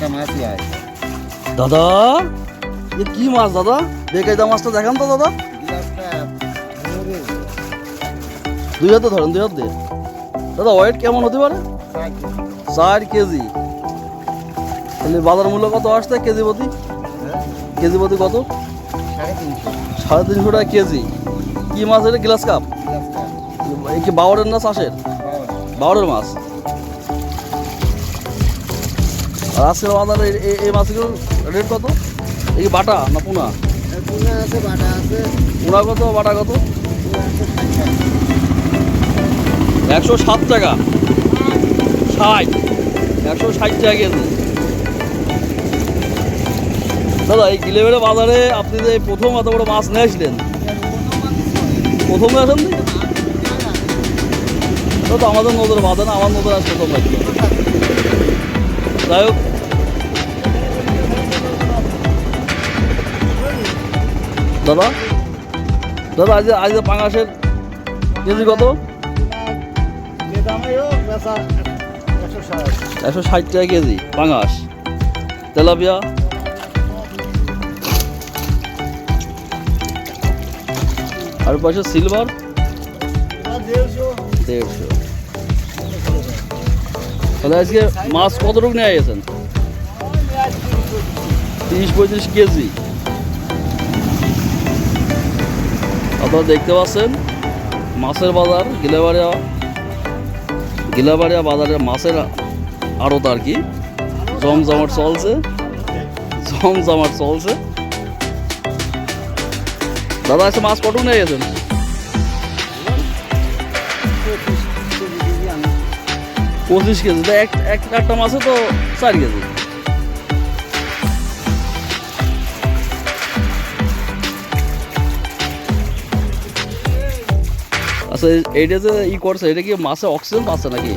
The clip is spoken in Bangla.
একটা মাছই আছে। দাদা এ কি মাছ দাদা? বেকায়দা মাছটা দেখান তো দাদা। গ্লাসটা ধরে দুই হাতে ধরেন, দুই হাত দিয়ে। দাদা ওয়েট কেমন হতে পারে? 4 কেজি। তাহলে বাজার মূল্য কত আসছে কেজি প্রতি? কেজি প্রতি কত? 350। 350 টাকা কেজি। কি মাছ এটা? Glass cup. এই কি বাওরের না চাষের? বাওরের মাছ। আর আজকের বাজারে এই মাছগুলোর রেট কত? এই বাটা না পোনা? পোনা আছে, বাটা আছে। পোনা কত, বাটা কত? 107 টাকা। 60, 160 টাকা কেজি। দাদা এই গিলেবেড়ে বাজারে আপনি যে প্রথম এত বড় মাছ নিয়ে আসলেন, প্রথমে আসেন নি? তো আমাদের নজর বাঁধে না, আমার নজর আজ প্রথম লাগবে। যাই হোক, দাদা দাদা আজ পাঙাশের কেজি কত? 160 টাকা কেজি পাঙাশ। তেলাপিয়া? আর পাশে সিলভার 150। তাহলে আজকে মাছ কতটুকু নিয়ে গেছেন? 30-35 কেজি। আপনারা দেখতে পাচ্ছেন মাছের বাজার গিলাবাড়িয়া বাজারে মাছের আড়ত আর কি জমজমাট চলছে। দাদা আজকে মাছ কতটুকু নিয়ে গেছেন? 25 কেজি। তো একটা মাছে তো 4 কেজি। আচ্ছা এইটা যে করছে, এটা কি মাছে অক্সিজেন পাচ্ছে নাকি?